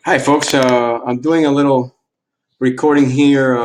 Hi, folks. I'm doing a little recording here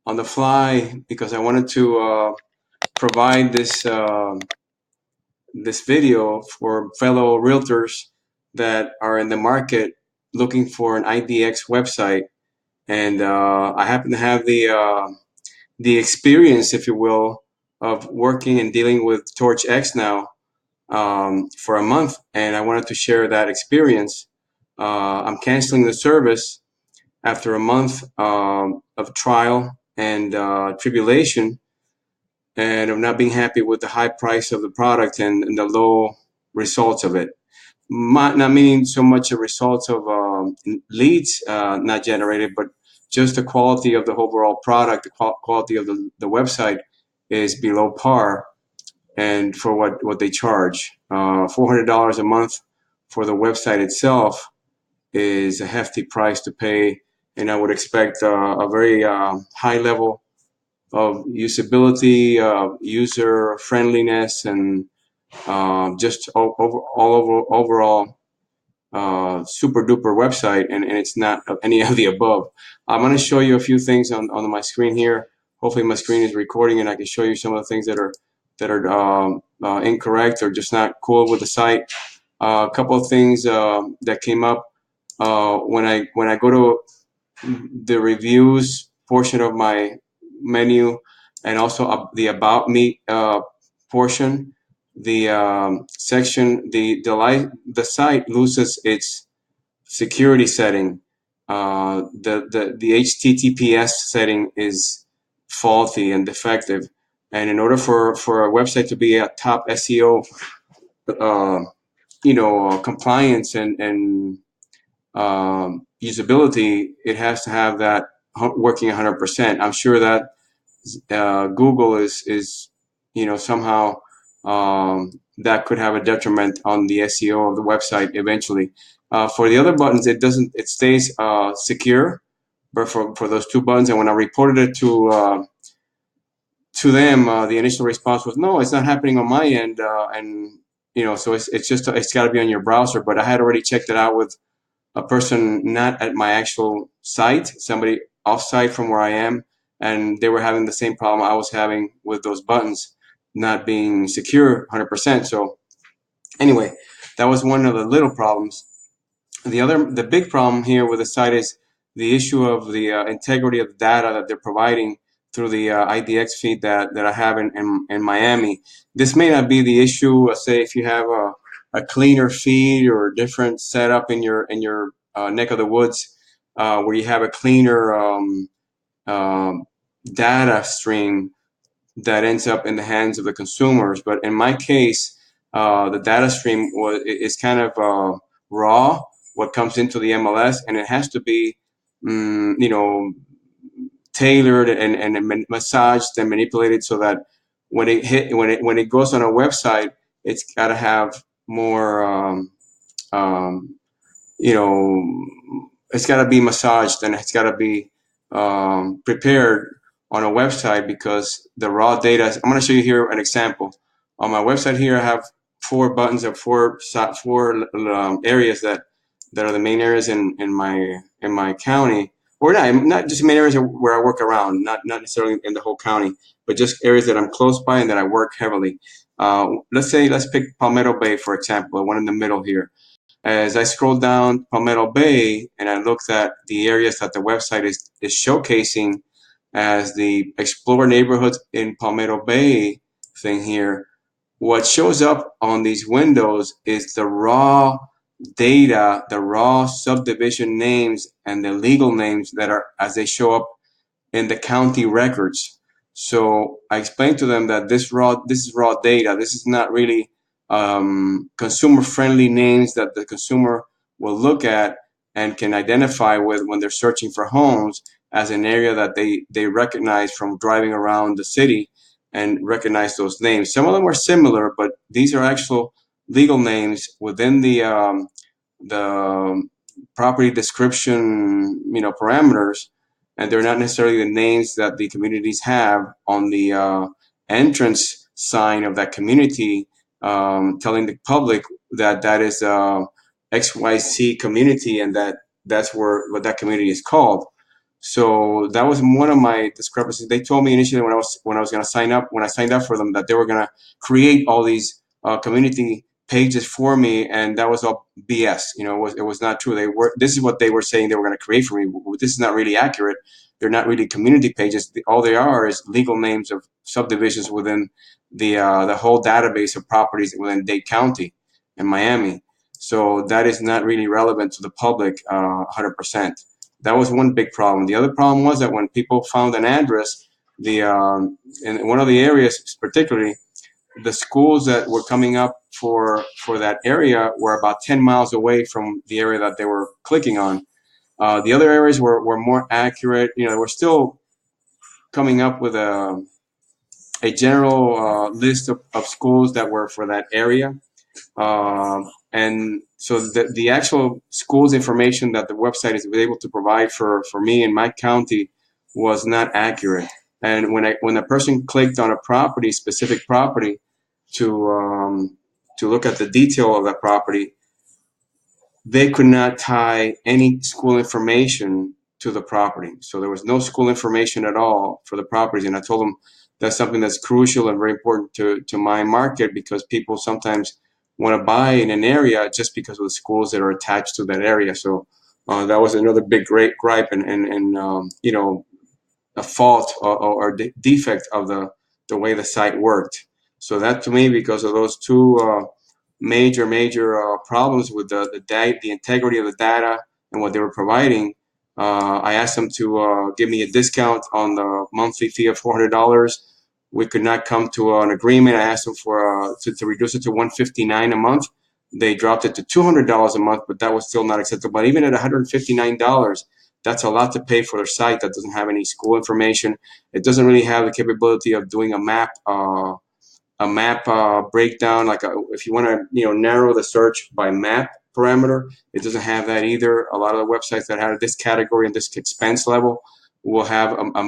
on the fly because I wanted to provide this video for fellow realtors that are in the market looking for an IDX website, and I happen to have the experience, if you will, of working and dealing with Torchx now for a month, and I wanted to share that experience. I'm canceling the service after a month of trial and tribulation, and of not being happy with the high price of the product and the low results of it. Not meaning so much the results of leads not generated, but just the quality of the overall product, the quality of the website is below par, and for what they charge. $400 a month for the website itself is a hefty price to pay, and I would expect a very high level of usability, user friendliness, and just overall super duper website, and it's not any of the above. I'm going to show you a few things on my screen here. Hopefully my screen is recording and I can show you some of the things that are incorrect or just not cool with the site. A couple of things that came up when I go to the reviews portion of my menu, and also the about me portion. The section, the site loses its security setting. The HTTPS setting is faulty and defective, and in order for a website to be a top SEO, compliance and usability, it has to have that working 100%. I'm sure that Google is somehow that could have a detriment on the SEO of the website eventually. For the other buttons, it stays secure, but for those two buttons, and when I reported it to them, the initial response was, no, it's not happening on my end, and so it's got to be on your browser. But I had already checked it out with a person not at my actual site, somebody off-site from where I am, and they were having the same problem I was having with those buttons not being secure 100%. So anyway, that was one of the little problems. The big problem here with the site is the issue of the integrity of the data that they're providing through the IDX feed that I have in Miami. This may not be the issue, say if you have a cleaner feed or a different setup in your neck of the woods, where you have a cleaner data stream that ends up in the hands of the consumers. But in my case, the data stream is kind of raw, what comes into the MLS, and it has to be, tailored and massaged and manipulated so that when it goes on a website, it's got to have more, it's got to be massaged, and it's got to be prepared on a website, because the raw data. I'm going to show you here an example. On my website here, I have four buttons of four areas that are the main areas in my county, or not just main areas where I work around, not necessarily in the whole county, but just areas that I'm close by and that I work heavily. Let's pick Palmetto Bay, for example, the one in the middle here. As I scroll down Palmetto Bay and I looked at the areas that the website is showcasing as the Explore Neighborhoods in Palmetto Bay thing here, what shows up on these windows is the raw data, the raw subdivision names, and the legal names that are as they show up in the county records. So I explained to them that this is raw data. This is not really consumer-friendly names that the consumer will look at and can identify with when they're searching for homes, as an area that they recognize from driving around the city and recognize those names. Some of them are similar, but these are actual legal names within the property description, parameters, and they're not necessarily the names that the communities have on the entrance sign of that community, telling the public that is XYZ community, and that's what that community is called. So that was one of my discrepancies. They told me initially when I was going to sign up, when I signed up for them, that they were going to create all these community pages for me, and that was all BS. It was not true. This is what they were saying they were going to create for me. This is not really accurate. They're not really community pages. All they are is legal names of subdivisions within the whole database of properties within Dade County and Miami. So that is not really relevant to the public 100%. That was one big problem. The other problem was that when people found an address, in one of the areas particularly, the schools that were coming up for that area were about 10 miles away from the area that they were clicking on. The other areas were more accurate. They were still coming up with a general list of schools that were for that area. And so the actual school's information that the website is able to provide for me in my county was not accurate. And when a person clicked on a specific property, to look at the detail of that property, they could not tie any school information to the property. So there was no school information at all for the properties. And I told them that's something that's crucial and very important to my market, because people sometimes want to buy in an area just because of the schools that are attached to that area. So that was another big great gripe and a fault or defect of the way the site worked. So that, to me, because of those two major problems with the integrity of the data and what they were providing, I asked them to give me a discount on the monthly fee of $400. We could not come to an agreement. I asked them to reduce it to $159 a month. They dropped it to $200 a month, but that was still not acceptable. But even at $159, that's a lot to pay for their site that doesn't have any school information. It doesn't really have the capability of doing a map breakdown. If you want to narrow the search by map parameter, it doesn't have that either. A lot of the websites that have this category and this expense level will have a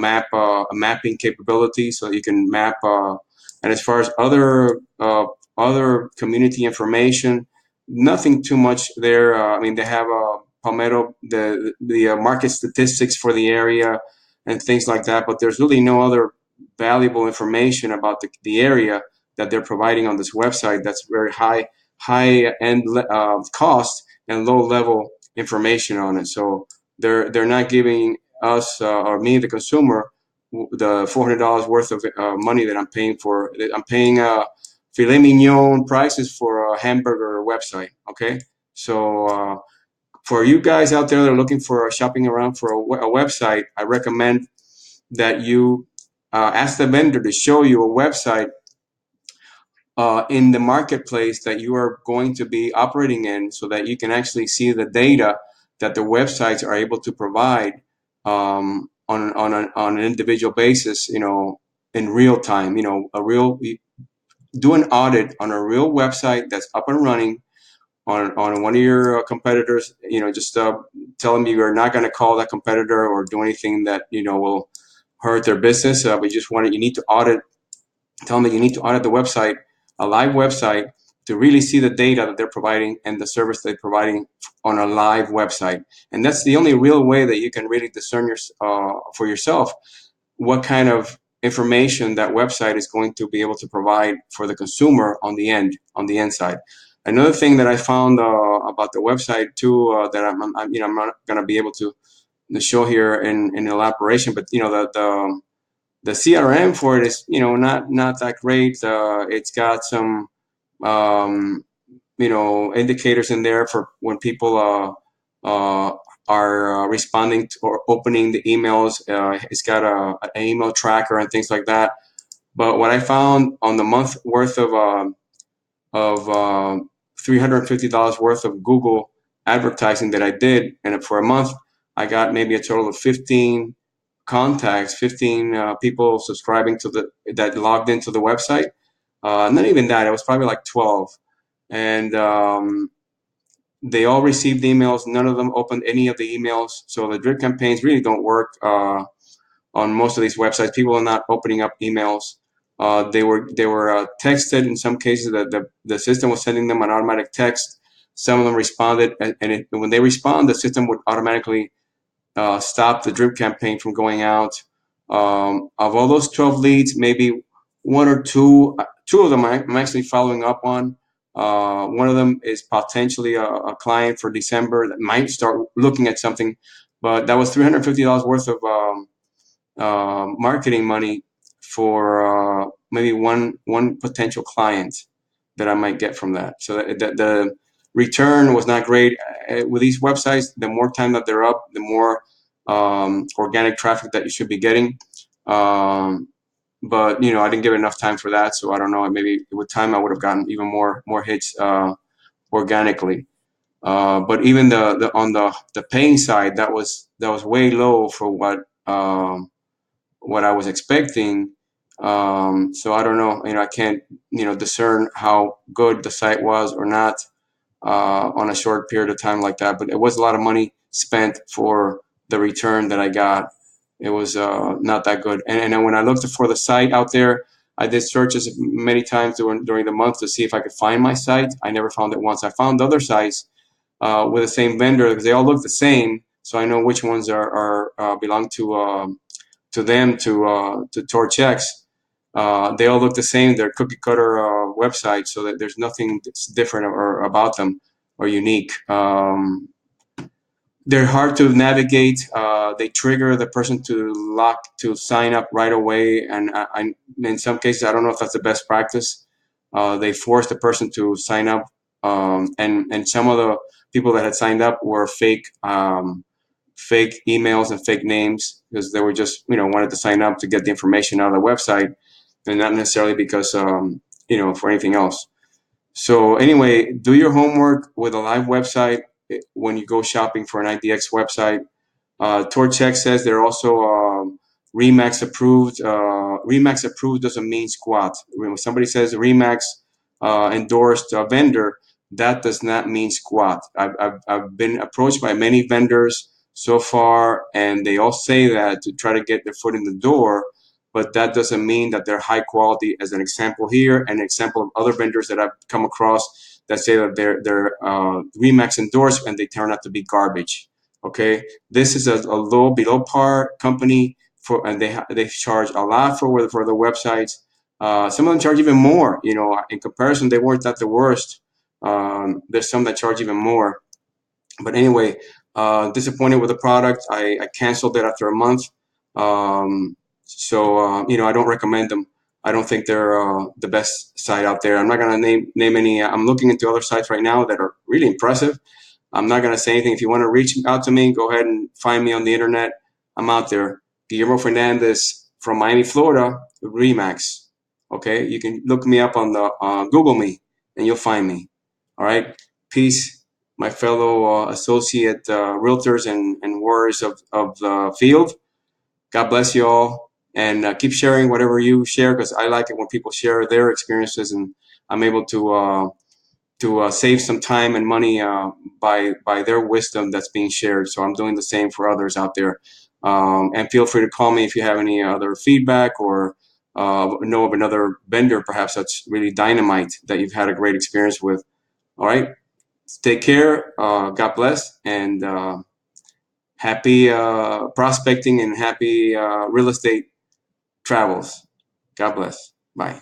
mapping capability, so you can map. And as far as other community information, nothing too much there. I mean, they have Palmetto, the market statistics for the area and things like that, but there's really no other valuable information about the area that they're providing on this website. That's very high end cost and low level information on it. So they're not giving us or me, the consumer, the $400 worth of money that I'm paying for. I'm paying filet mignon prices for a hamburger website. Okay, so for you guys out there that are looking for shopping around for a website, I recommend that you ask the vendor to show you a website in the marketplace that you are going to be operating in, so that you can actually see the data that the websites are able to provide on an individual basis, in real time. Do an audit on a real website that's up and running on one of your competitors. Just tell them you are not going to call that competitor or do anything that will hurt their business. But you need to audit. Tell them that you need to audit the website, a live website, to really see the data that they're providing and the service they're providing on a live website. And that's the only real way that you can really discern for yourself what kind of information that website is going to be able to provide for the consumer on the end side. Another thing that I found about the website too, that I'm not going to be able to show here in elaboration, but the CRM for it is not that great. It's got some indicators in there for when people are responding to or opening the emails. It's got an email tracker and things like that. But what I found on the month worth of $350 worth of Google advertising that I did, and for a month, I got maybe a total of 15 contacts, 15 people subscribing that logged into the website. Not even that, it was probably like 12. And they all received emails. None of them opened any of the emails. So the drip campaigns really don't work on most of these websites. People are not opening up emails. They were texted in some cases. That the system was sending them an automatic text Some of them responded, and when they respond, the system would automatically stop the drip campaign from going out. Of all those 12 leads, maybe one or two of them I'm actually following up on. One of them is potentially a client for December that might start looking at something, but that was $350 worth of marketing money for maybe one potential client that I might get from that. So the return was not great. With these websites, the more time that they're up, the more organic traffic that you should be getting. But I didn't give it enough time for that, so I don't know. Maybe with time, I would have gotten even more hits organically. But even the on the paying side, that was way low for what I was expecting. So I don't know. I can't discern how good the site was or not on a short period of time like that. But it was a lot of money spent for the return that I got. It was not that good. And then when I looked for the site out there, I did searches many times during the month to see if I could find my site. I never found it once. I found other sites with the same vendor because they all look the same. So I know which ones are belong to them to Torchx. They all look the same. They're cookie cutter websites, so that there's nothing that's different or about them or unique. They're hard to navigate. They trigger the person to sign up right away, and in some cases, I don't know if that's the best practice. They force the person to sign up, and some of the people that had signed up were fake emails and fake names because they were just wanted to sign up to get the information out of the website, and not necessarily because for anything else. So anyway, do your homework with a live website when you go shopping for an IDX website. Torchx says they're also Remax approved. Remax approved doesn't mean squat. When somebody says Remax endorsed a vendor, that does not mean squat. I've been approached by many vendors so far, and they all say that to try to get their foot in the door, but that doesn't mean that they're high quality. As an example here, an example of other vendors that I've come across that say that they're Remax endorsed and they turn out to be garbage. Okay, this is a low below par company and they charge a lot for the websites. Some of them charge even more. In comparison, they weren't at the worst. There's some that charge even more. But anyway, disappointed with the product. I canceled it after a month. So I don't recommend them. I don't think they're the best site out there. I'm not gonna name any. I'm looking into other sites right now that are really impressive. I'm not going to say anything. If you want to reach out to me, go ahead and find me on the internet. I'm out there. Guillermo Fernandez from Miami, Florida, Remax. Okay, you can look me up on the Google me, and you'll find me. All right, peace, my fellow associate realtors and warriors of the field. God bless you all, and keep sharing whatever you share because I like it when people share their experiences, and I'm able to save some time and money by their wisdom that's being shared. So I'm doing the same for others out there. And feel free to call me if you have any other feedback or know of another vendor perhaps that's really dynamite that you've had a great experience with. All right. Take care. God bless. And happy prospecting and happy real estate travels. God bless. Bye.